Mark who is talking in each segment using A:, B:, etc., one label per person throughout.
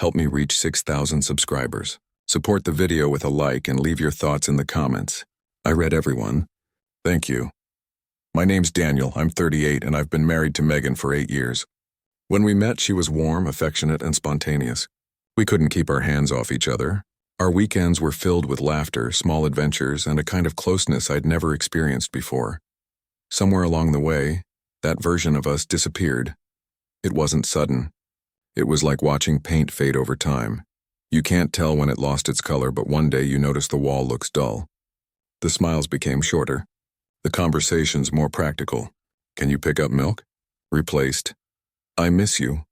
A: Help me reach 6,000 subscribers. Support the video with a like and leave your thoughts in the comments. I read everyone. Thank you. My name's Daniel, I'm 38, and I've been married to Megan for 8 years. When we met, she was warm, affectionate, and spontaneous. We couldn't keep our hands off each other. Our weekends were filled with laughter, small adventures, and a kind of closeness I'd never experienced before. Somewhere along the way, that version of us disappeared. It wasn't sudden. It was like watching paint fade over time. You can't tell when it lost its color, but one day you notice the wall looks dull. The smiles became shorter. The conversations more practical. Can you pick up milk? Replaced. I miss you.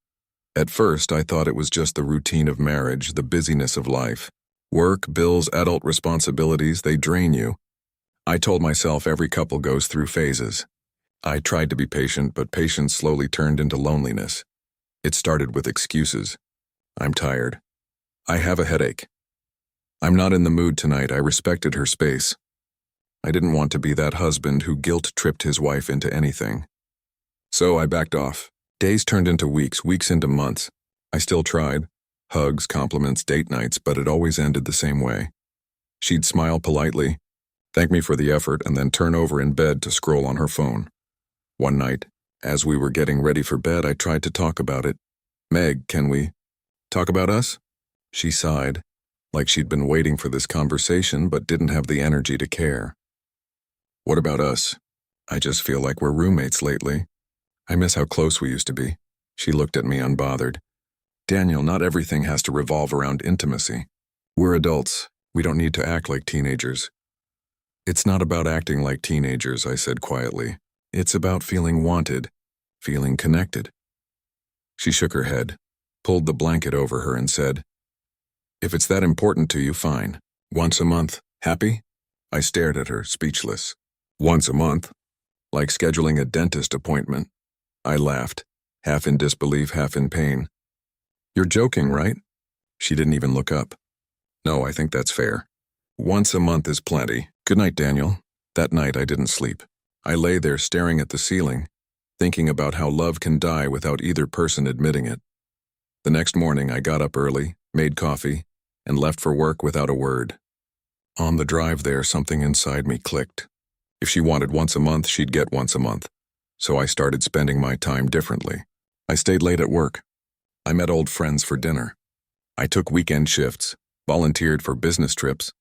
A: At first, I thought it was just the routine of marriage, the busyness of life. Work, bills, adult responsibilities, they drain you. I told myself every couple goes through phases. I tried to be patient, but patience slowly turned into loneliness. It started with excuses. I'm tired. I have a headache. I'm not in the mood tonight. I respected her space. I didn't want to be that husband who guilt-tripped his wife into anything. So I backed off. Days turned into weeks, weeks into months. I still tried. Hugs, compliments, date nights, but it always ended the same way. She'd smile politely, thank me for the effort, and then turn over in bed to scroll on her phone. One night, as we were getting ready for bed, I tried to talk about it. Meg, can we talk about us? She sighed, like she'd been waiting for this conversation but didn't have the energy to care. What about us? I just feel like we're roommates lately. I miss how close we used to be. She looked at me unbothered. Daniel, not everything has to revolve around intimacy. We're adults. We don't need to act like teenagers. It's not about acting like teenagers, I said quietly. It's about feeling wanted, feeling connected. She shook her head, pulled the blanket over her and said, if it's that important to you, fine. Once a month, happy? I stared at her, speechless. Once a month? Like scheduling a dentist appointment. I laughed, half in disbelief, half in pain. You're joking, right? She didn't even look up. No, I think that's fair. Once a month is plenty. Good night, Daniel. That night I didn't sleep. I lay there staring at the ceiling, thinking about how love can die without either person admitting it. The next morning I got up early, made coffee, and left for work without a word. On the drive there, something inside me clicked. If she wanted once a month, she'd get once a month. So I started spending my time differently. I stayed late at work. I met old friends for dinner. I took weekend shifts, volunteered for business trips.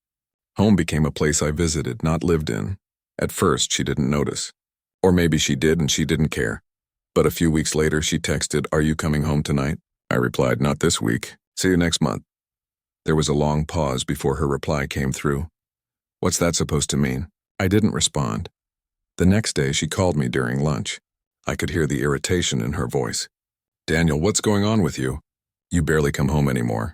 A: Home became a place I visited, not lived in. At first, she didn't notice. Or maybe she did and she didn't care. But a few weeks later, she texted, "Are you coming home tonight?" I replied, "Not this week. See you next month." There was a long pause before her reply came through. What's that supposed to mean? I didn't respond. The next day, she called me during lunch. I could hear the irritation in her voice. Daniel, what's going on with you? You barely come home anymore.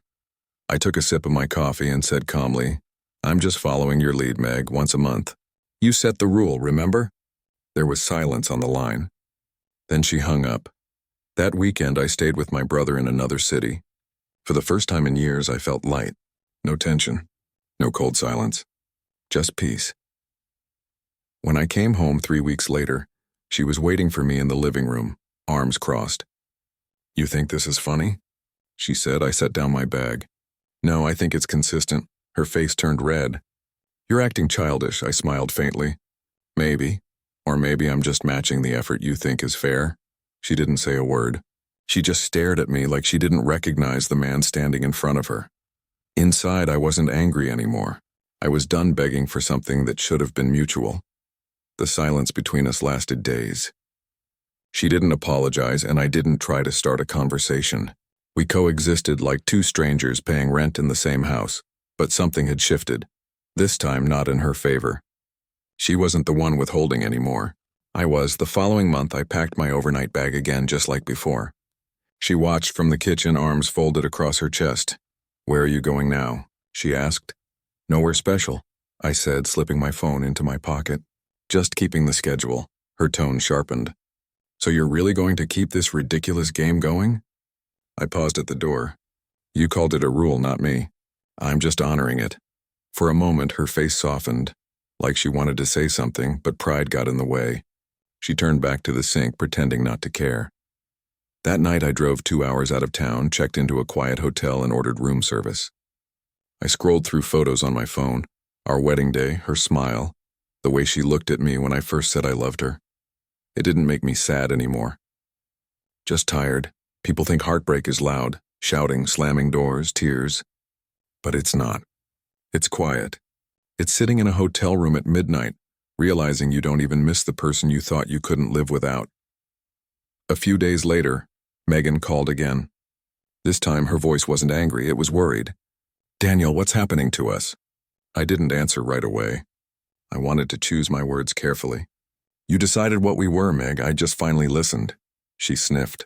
A: I took a sip of my coffee and said calmly, I'm just following your lead, Meg, once a month. You set the rule, remember? There was silence on the line. Then she hung up. That weekend, I stayed with my brother in another city. For the first time in years, I felt light. No tension. No cold silence. Just peace. When I came home 3 weeks later, she was waiting for me in the living room, arms crossed. You think this is funny? She said. I set down my bag. No, I think it's consistent. Her face turned red. You're acting childish, I smiled faintly. Maybe. Or maybe I'm just matching the effort you think is fair. She didn't say a word. She just stared at me like she didn't recognize the man standing in front of her. Inside, I wasn't angry anymore. I was done begging for something that should have been mutual. The silence between us lasted days. She didn't apologize, and I didn't try to start a conversation. We coexisted like two strangers paying rent in the same house, but something had shifted. This time, not in her favor. She wasn't the one withholding anymore. I was. The following month, I packed my overnight bag again, just like before. She watched from the kitchen, arms folded across her chest. Where are you going now? She asked. Nowhere special, I said, slipping my phone into my pocket. Just keeping the schedule. Her tone sharpened. So you're really going to keep this ridiculous game going? I paused at the door. You called it a rule, not me. I'm just honoring it. For a moment, her face softened, like she wanted to say something, but pride got in the way. She turned back to the sink, pretending not to care. That night I drove 2 hours out of town, checked into a quiet hotel and ordered room service. I scrolled through photos on my phone. Our wedding day, her smile, the way she looked at me when I first said I loved her. It didn't make me sad anymore. Just tired. People think heartbreak is loud, shouting, slamming doors, tears. But it's not. It's quiet. It's sitting in a hotel room at midnight, realizing you don't even miss the person you thought you couldn't live without. A few days later, Megan called again. This time her voice wasn't angry, it was worried. "Daniel, what's happening to us?" I didn't answer right away. I wanted to choose my words carefully. "You decided what we were, Meg. I just finally listened." She sniffed.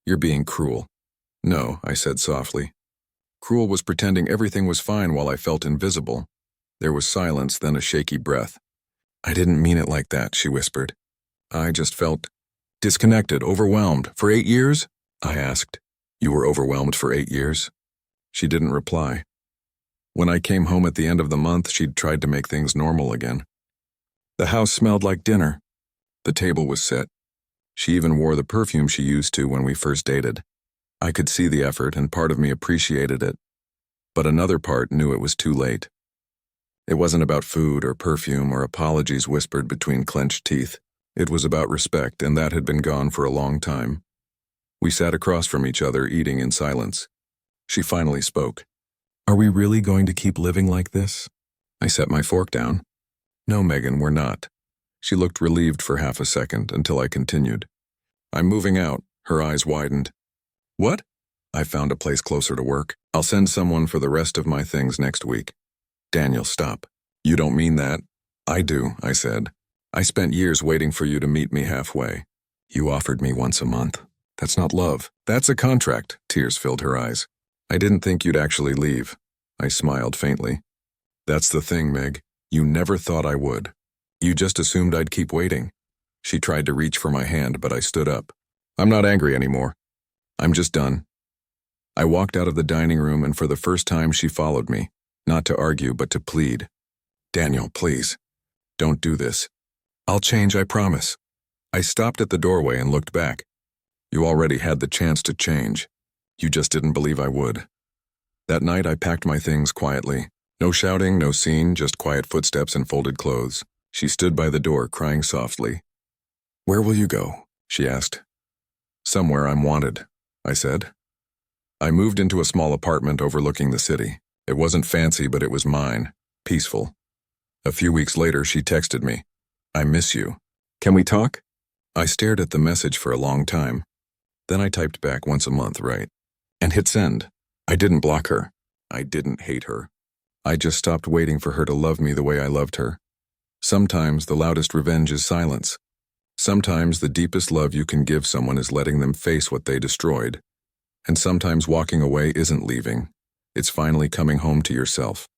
A: "You're being cruel." "No," I said softly. Cruel was pretending everything was fine while I felt invisible. There was silence, then a shaky breath. "I didn't mean it like that," she whispered. "I just felt disconnected, overwhelmed. For 8 years?" I asked. "You were overwhelmed for 8 years?" She didn't reply. When I came home at the end of the month, she'd tried to make things normal again. The house smelled like dinner. The table was set. She even wore the perfume she used to when we first dated. I could see the effort, and part of me appreciated it. But another part knew it was too late. It wasn't about food or perfume or apologies whispered between clenched teeth. It was about respect, and that had been gone for a long time. We sat across from each other, eating in silence. She finally spoke. "Are we really going to keep living like this?" I set my fork down. "No, Megan, we're not." She looked relieved for half a second until I continued. "I'm moving out." Her eyes widened. "What?" "I found a place closer to work. I'll send someone for the rest of my things next week." "Daniel, stop. You don't mean that." "I do," I said. "I spent years waiting for you to meet me halfway. You offered me once a month. That's not love. That's a contract." Tears filled her eyes. "I didn't think you'd actually leave." I smiled faintly. "That's the thing, Meg. You never thought I would. You just assumed I'd keep waiting." She tried to reach for my hand, but I stood up. "I'm not angry anymore. I'm just done." I walked out of the dining room, and for the first time she followed me, not to argue but to plead. "Daniel, please. Don't do this. I'll change, I promise." I stopped at the doorway and looked back. "You already had the chance to change. You just didn't believe I would." That night I packed my things quietly. No shouting, no scene, just quiet footsteps and folded clothes. She stood by the door, crying softly. "Where will you go?" she asked. "Somewhere I'm wanted," I said. I moved into a small apartment overlooking the city. It wasn't fancy, but it was mine, peaceful. A few weeks later, she texted me. "I miss you. Can we talk?" I stared at the message for a long time. Then I typed back once a month, right? And hit send. I didn't block her. I didn't hate her. I just stopped waiting for her to love me the way I loved her. Sometimes the loudest revenge is silence. Sometimes the deepest love you can give someone is letting them face what they destroyed. And sometimes walking away isn't leaving. It's finally coming home to yourself.